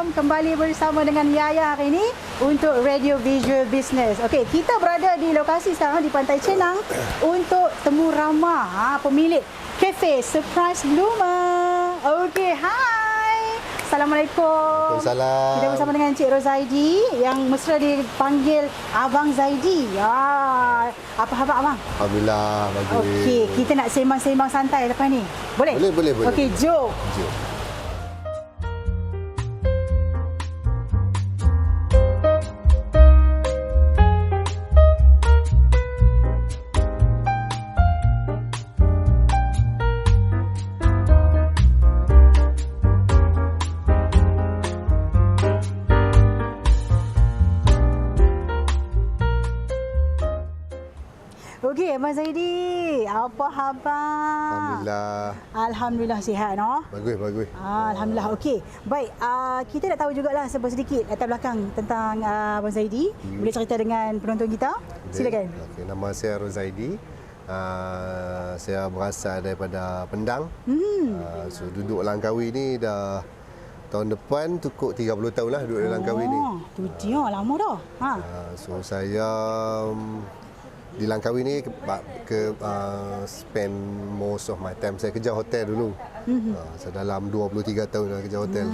Assalamualaikum. Kembali bersama dengan Yaya hari ini untuk Radio Visual Business. Okey, kita berada di lokasi sekarang di Pantai Cenang untuk temu ramah pemilik Cafe Surprise Bloomer. Okey, hai. Assalamualaikum. Waalaikumsalam. Kita bersama dengan Encik Rozaidi yang mesra dipanggil Abang Zaidi. Apa khabar Abang? Alhamdulillah, bagus. Okey, kita nak sembang-sembang santai lepas ni. Boleh? Boleh. Okey, jom. Jom. Okey, Abang Zaidi, apa khabar? Alhamdulillah sihat, no? Bagus. Alhamdulillah. Okey. Baik, kita nak tahu jugalah sedikit latar belakang tentang Abang Zaidi. Boleh cerita dengan penonton kita? Silakan. Okay, nama saya Rozaidi. Saya berasal daripada Pendang. So duduk Langkawi ni dah tahun depan cukup 30 tahun lah duduk di Langkawi ni. Tu dia lama dah. So saya di Langkawi ni spend most of my time. Saya kerja hotel dulu. Saya dalam 23 tahun dah kerja hotel.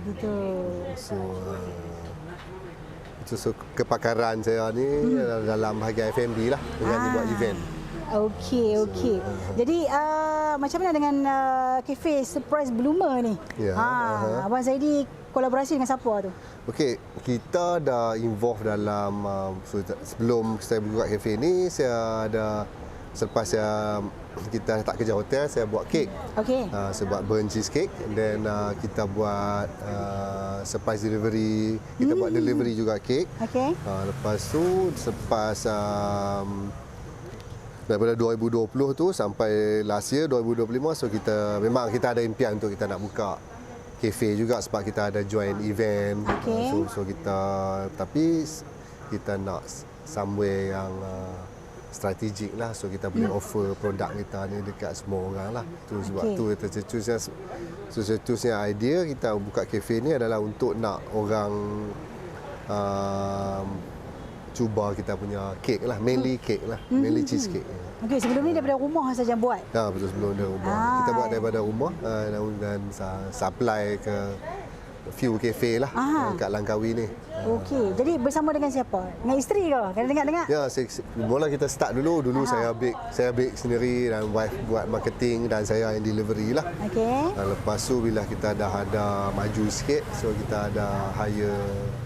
Betul. So kepakaran saya ni dalam bahagian F&B lah, dengan buat event. Okey. Jadi macam mana dengan Cafe Surprise Bloomer ni? Abang Zaidi kolaborasi dengan siapa tu? Okey, kita dah involve dalam sebelum saya buka kafe ni, selepas kita tak kerja hotel, saya buat kek. Okey. Saya buat burnt cheesecake, and then kita buat surprise delivery. Kita buat delivery juga kek. Okey. Lepas tu daripada 2020 tu sampai last year 2025, so kita ada impian untuk kita nak buka kafe juga sebab kita ada join event. So tapi kita nak somewhere yang strategik lah, so kita boleh offer produk kita ni dekat semua orang lah. Tu sebab tu tercetusnya idea kita buka kafe ni adalah untuk nak orang cuba kita punya kek lah, mainly kek lah, mainly cheesecake. Okey, sebelum ni daripada rumah saja buat? Ya, betul, sebelum dari rumah. Kita buat daripada rumah dan supply ke few cafe lah kat Langkawi ni. Okey, jadi bersama dengan siapa? Dengan isteri ke? Kena dengar-dengar? Ya, mula kita start dulu saya bake sendiri, dan wife buat marketing dan saya yang delivery lah. Okey. Lepas tu bila kita dah ada maju sikit, so kita ada hire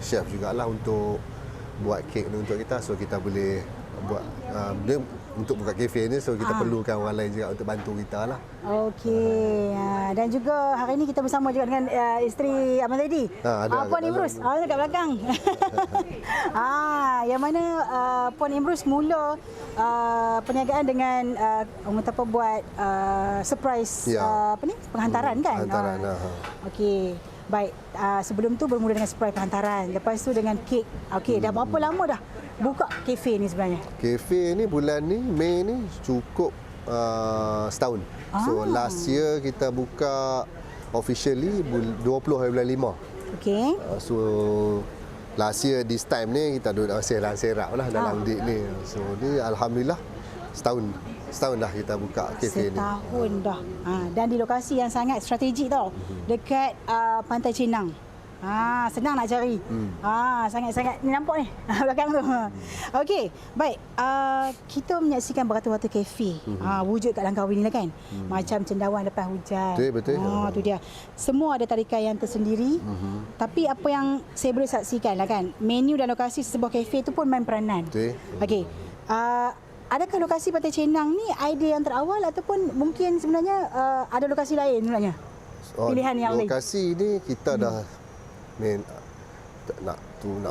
chef jugalah untuk buat kek ni untuk kita, so kita boleh buat untuk buka kafe ni, so kita perlukan orang lain juga untuk bantu kita lah. Okey. Dan juga hari ini kita bersama juga dengan isteri Abang Zaidi. Puan Imrus. Dekat belakang. Yang mana Puan Imrus mula perniagaan dengan orang kata apa, buat surprise penghantaran kan? Penghantaran. Okey. Baik, sebelum tu bermula dengan surprise penghantaran. Lepas tu dengan kek. Okey, dah berapa lama dah buka kafe ni sebenarnya? Kafe ni bulan ni, Mei ni cukup setahun. So last year kita buka officially 20 hari bulan 5. Okey. So last year this time ni kita duduk serak-serak lah dalam date ni. So ni alhamdulillah setahun dah kita buka kafe ni. Setahun dah. Dan di lokasi yang sangat strategik tau. Dekat Pantai Cenang. Senang nak cari. Sangat-sangat ni nampak ni belakang tu. Okey, baik. Kita menyaksikan beratus-ratus kafe wujud kat Langkawi ni lah kan. Macam cendawan lepas hujan. Betul. Tu dia. Semua ada tarikan yang tersendiri. Tapi apa yang saya boleh saksikan lah kan, menu dan lokasi sebuah kafe tu pun main peranan. Okey. Adakah lokasi Pantai Cenang ni idea yang terawal ataupun mungkin sebenarnya ada lokasi lain sebenarnya? Pilihan yang lain. Lokasi ni kita dah nak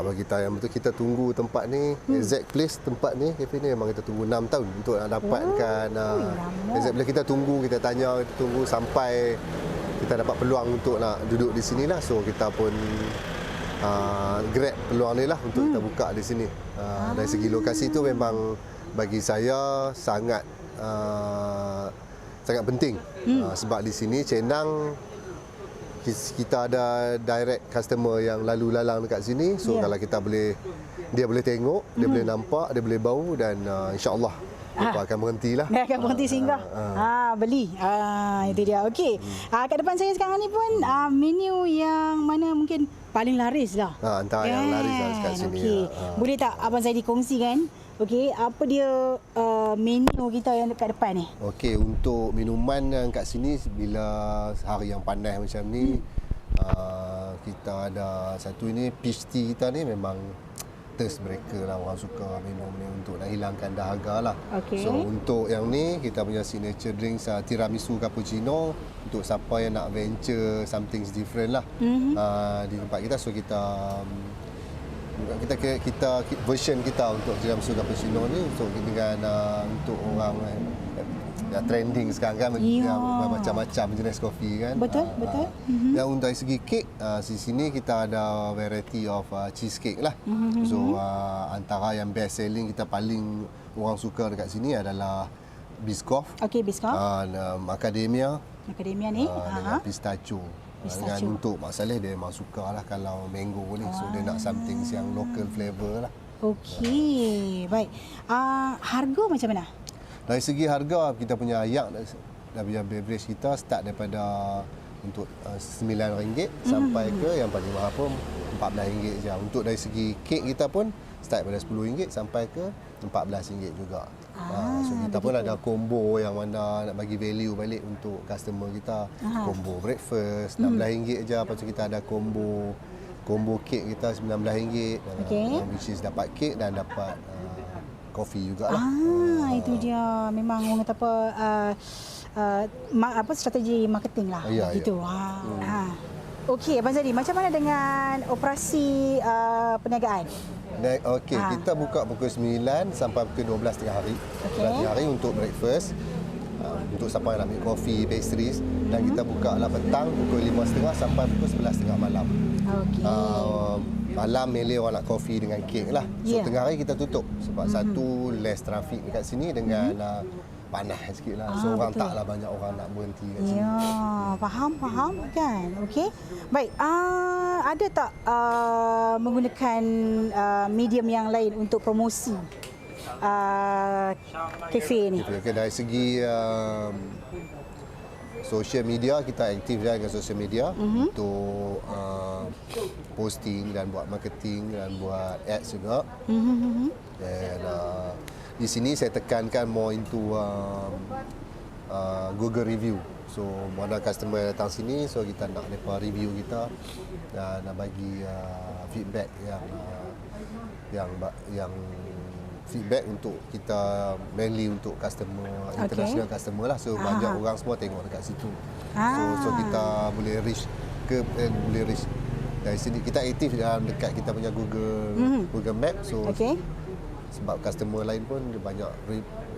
bagi tahu yang betul, kita tunggu tempat ni, exact place tempat ni, kafe ni memang kita tunggu 6 tahun untuk nak dapatkan exact place. Kita tunggu sampai kita dapat peluang untuk nak duduk di sini lah. So kita pun grab peluang ni lah untuk kita buka di sini. Dari segi lokasi tu memang bagi saya sangat penting. Sebab di sini Cenang kita ada direct customer yang lalu lalang dekat sini. So kalau kita boleh, dia boleh tengok, dia boleh nampak, dia boleh bau, dan insya-Allah mereka akan berhentilah. Dia akan berhenti singgah. Beli. Itu dia. Okey. Kat depan saya sekarang ni pun menu yang mana mungkin paling laris lah. Antara yang laris lah kat sini. Okey. Boleh tak Abang Zaidi kongsikan? Okey, apa dia menu kita yang dekat depan ni? Okey, untuk minuman yang kat sini bila hari yang panas macam ni, kita ada satu ini peach tea kita ni memang thirst mereka lah, orang suka minum ni untuk nak hilangkan dahaga lah. Okay. So untuk yang ni kita punya signature drinks tiramisu cappuccino untuk siapa yang nak venture something different lah di tempat kita. So kita version kita untuk tiramisu cappuccino ni untuk dengan untuk orang trending sekarang kan, macam-macam jenis kopi kan. Betul. Dan untuk dari segi kek, di sini kita ada variety of cheesecake lah. So antara yang best selling kita paling orang suka dekat sini adalah Biscoff. Okey, Biscoff. Macadamia ni. Dengan pistachio. Dengan untuk Mak Saleh dia memang suka lah kalau mango ni. So dia nak something yang local flavour lah. Okey, baik. Harga macam mana? Dari segi harga, kita punya ayak dan beverage kita start daripada untuk RM9 sampai ke yang paling mahal pun RM14 je. Untuk dari segi kek kita pun start daripada RM10 sampai ke RM14 juga. So kita pun ada combo yang mana nak bagi value balik untuk customer kita. Combo breakfast RM16 je. Lepas tu kita ada combo kek kita RM19, which is dapat kek dan dapat kopi juga lah. Itu dia. Memang orang kata apa strategi marketing lah. Gitu. Okey, Abang Zaidi, macam mana dengan operasi perniagaan? Okey, kita buka pukul 9 sampai pukul 12 tengah hari. Tengah hari untuk breakfast. Untuk siapa yang nak ambil kopi, pastries, dan kita buka lah petang pukul 5.30 sampai pukul 11.30 malam. Malam mainly orang nak kopi dengan kek lah. So tengah hari kita tutup sebab satu less traffic dekat sini dengan panas sikit lah. So orang taklah banyak orang nak berhenti kat sini. Faham kan. Okey. Baik, ada tak menggunakan medium yang lain untuk promosi kafe ni? Okay, dari segi social media, kita aktif dengan social media untuk posting dan buat marketing dan buat ads juga. Dan di sini saya tekankan more into Google review. So mana customer datang sini, so kita nak mereka review kita dan nak bagi feedback yang feedback untuk kita mainly untuk customer international customer lah. So banyak orang semua tengok dekat situ. So kita boleh reach dari sini. Kita aktif dalam dekat kita punya Google Map. So sebab customer lain pun banyak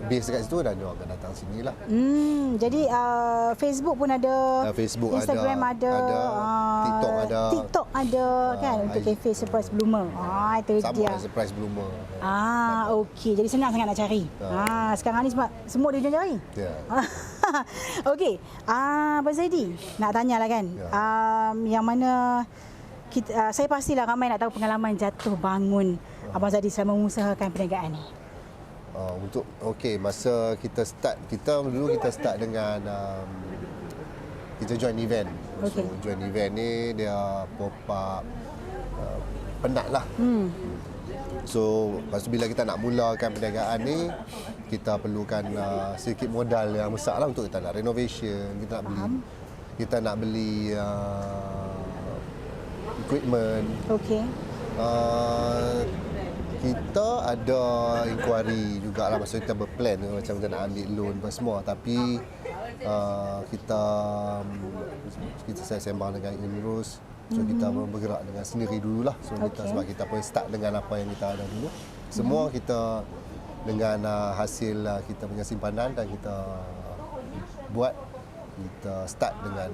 base dekat situ dan dia akan datang sini lah. Jadi Facebook pun ada, Facebook Instagram ada, TikTok ada kan untuk Cafe Surprise Bloomer. Itu sama dia. Surprise Bloomer. Okey, jadi senang sangat nak cari. Sekarang ni sebab semua dia cari. Okey, Abang Zaidi nak tanyalah kan. Yang mana saya pastilah ramai nak tahu pengalaman jatuh bangun Abang Zaidi selama mengusahakan perniagaan ni. Masa kita start dengan kita join event. So join event ni dia pop up penat lah. So lepas tu bila kita nak mulakan perniagaan ni, kita perlukan sedikit modal yang besar lah untuk kita nak renovation, kita nak beli equipment. Kita ada inquiry jugalah masa kita berplan macam kita nak ambil loan apa semua, tapi saya sembang dengan Imrus. So kita bergerak dengan sendiri dululah. So sebab kita pun start dengan apa yang kita ada dulu. Semua kita dengan hasil kita punya simpanan dan kita buat kita start dengan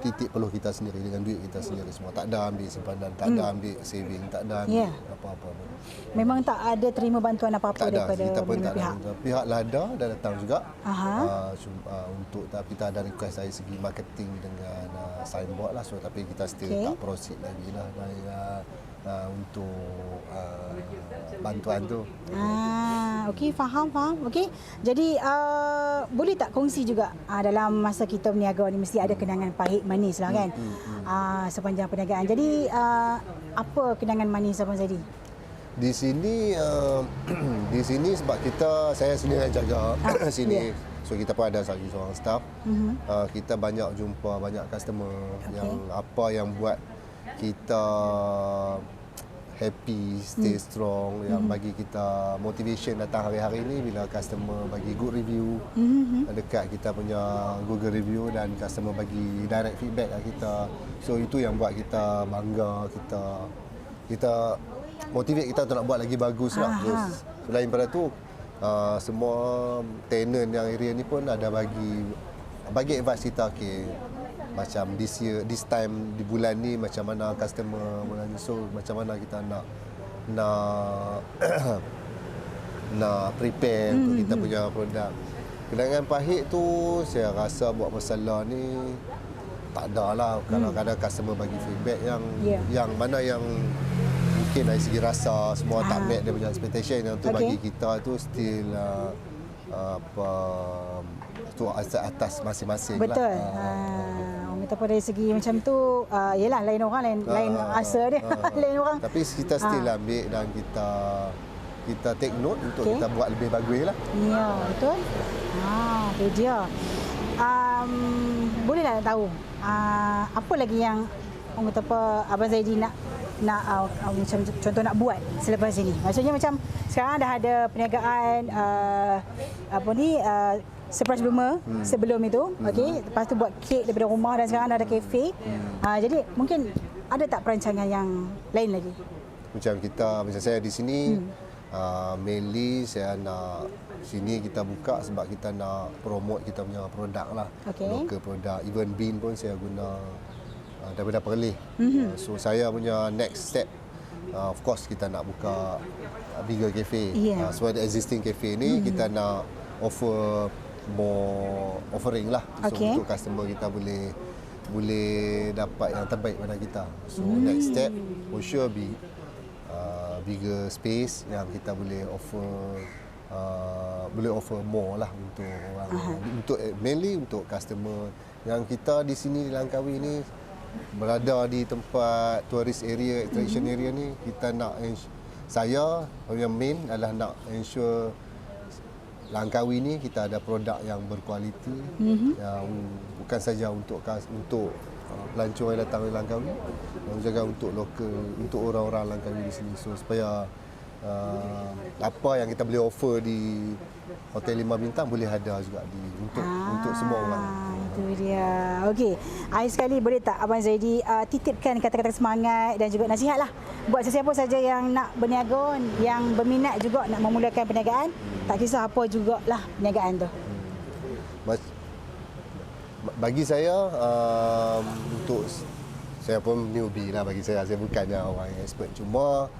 titik peluh kita sendiri, dengan duit kita sendiri semua. Tak ada ambil simpanan, tak ada ambil saving, tak ada ambil apa-apa pun. Memang tak ada terima bantuan apa-apa daripada kita pun tak pihak. ada. Pihak Lada dah datang juga. Untuk tapi kita ada request dari segi marketing dengan signboard lah. So tapi kita still tak proceed lagi lah untuk bantuan tu. Okey, faham. Okey. Jadi boleh tak kongsi juga dalam masa kita berniaga ni mesti ada kenangan pahit manis lah kan. Sepanjang perniagaan. Jadi apa kenangan manis Abang Zaidi? Di sini sebab saya sendiri yang jaga sini. So kita pun ada lagi seorang staff. Kita banyak jumpa banyak customer yang apa yang buat kita happy, stay strong, yang bagi kita motivation datang hari-hari ni bila customer bagi good review dekat kita punya Google review dan customer bagi direct feedback kat kita. So itu yang buat kita bangga, kita motivate kita untuk nak buat lagi bagus lah. So, selain pada tu semua tenant yang area ni pun ada bagi advice kita, macam this time di bulan ni macam mana customer bulan ni, so macam mana kita nak prepare untuk kita punya produk. Kenangan pahit tu saya rasa buat masalah ni tak ada lah. Kalau ada customer bagi feedback yang mana yang mungkin dari segi rasa semua tak meet dia punya expectation, yang tu bagi kita tu still tu atas masing-masing. Betul. Kita pada segi macam tu, yelah lain orang lain asa dia, lain orang. Tapi kita still ambil dan kita take note untuk kita buat lebih bagus lah. Ya, betul. Itu dia. Bolehlah tahu apa lagi yang orang kata apa Abang Zaidi nak macam contoh nak buat selepas ini. Maksudnya macam sekarang dah ada perniagaan surprise bloomer sebelum itu, lepas tu buat kek daripada rumah dan sekarang dah ada kafe. Jadi mungkin ada tak perancangan yang lain lagi? Macam saya di sini mainly saya nak sini kita buka sebab kita nak promote kita punya produk lah. Local produk, even bean pun saya guna daripada Perlis. So saya punya next step of course kita nak buka bigger cafe. So the existing cafe ni kita nak offer more offering lah. So untuk customer kita boleh dapat yang terbaik pada kita. So next step for sure bigger space yang kita boleh offer more lah untuk orang, untuk mainly untuk customer yang kita di sini di Langkawi ni berada di tempat tourist area, attraction area ni. Kita nak saya yang main adalah nak ensure Langkawi ni kita ada produk yang berkualiti, yang bukan saja untuk pelancong yang datang di Langkawi, dan juga untuk lokal, untuk orang-orang Langkawi di sini. So supaya apa yang kita boleh offer di Hotel 5 Bintang boleh ada juga untuk semua orang. Itu dia. Okey. Akhir sekali boleh tak Abang Zaidi titipkan kata-kata semangat dan juga nasihat lah buat sesiapa saja yang nak berniaga, yang berminat juga nak memulakan perniagaan, tak kisah apa jugalah perniagaan tu. Bagi saya untuk saya pun newbie lah, bagi saya bukannya orang yang expert, cuma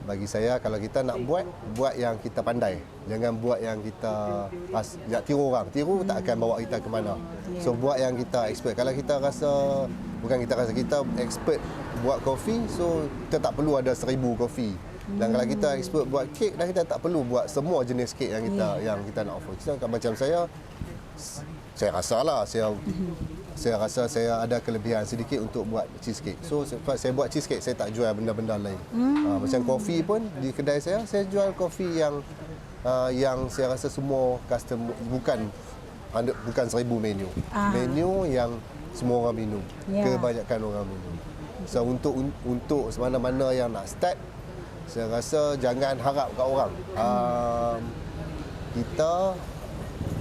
bagi saya kalau kita nak buat yang kita pandai, jangan buat yang kita tiru orang. Tiru tak akan bawa kita ke mana. So buat yang kita expert. Kalau kita rasa kita expert buat kopi, so kita tak perlu ada 1000 kopi. Dan kalau kita expert buat kek, dan kita tak perlu buat semua jenis kek yang kita nak offer. Macam saya rasa saya ada kelebihan sedikit untuk buat cheesecake. So sebab saya buat cheesecake, saya tak jual benda-benda lain. Macam kopi pun di kedai saya jual kopi yang saya rasa semua customer bukan 1000 menu. Menu yang semua orang minum. Kebanyakan orang minum. So untuk mana-mana yang nak start, saya rasa jangan harap kat orang. Kita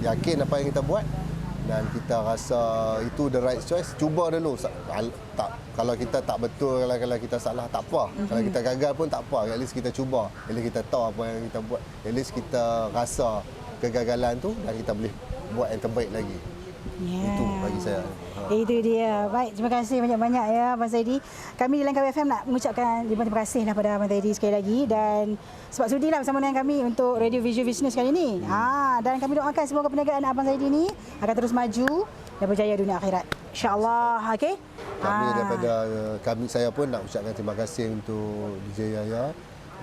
yakin apa yang kita buat dan kita rasa itu the right choice, cuba dulu. Kalau kita tak betul, kalau kita salah tak apa. Kalau kita gagal pun tak apa, at least kita cuba. At least kita tahu apa yang kita buat. At least kita rasa kegagalan tu dan kita boleh buat yang terbaik lagi. Ya. Itu bagi saya. Itu dia. Baik, terima kasih banyak-banyak ya Abang Zaidi. Kami di Langkawi FM nak mengucapkan ribuan terima kasih kepada Abang Zaidi sekali lagi dan sebab sudilah bersama dengan kami untuk Radio Visual Business kali ini. Dan kami doakan semoga perniagaan Abang Zaidi ni akan terus maju dan berjaya dunia akhirat. InsyaAllah. Okey. Kami daripada saya pun nak ucapkan terima kasih untuk DJ Yaya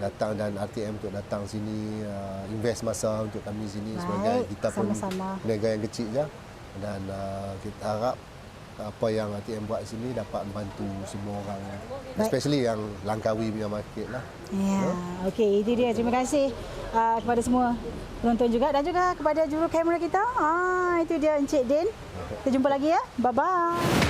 datang dan RTM untuk datang sini, invest masa untuk kami sini. Baik, sebagai kita pun sama-sama. perniagaan yang kecil je, dan kita harap apa yang RTM buat sini dapat membantu semua orang, especially yang Langkawi punya market lah. Ya, okey, itu dia. Terima kasih kepada semua penonton juga dan juga kepada juru kamera kita. Itu dia Encik Din. Kita jumpa lagi ya. Bye bye.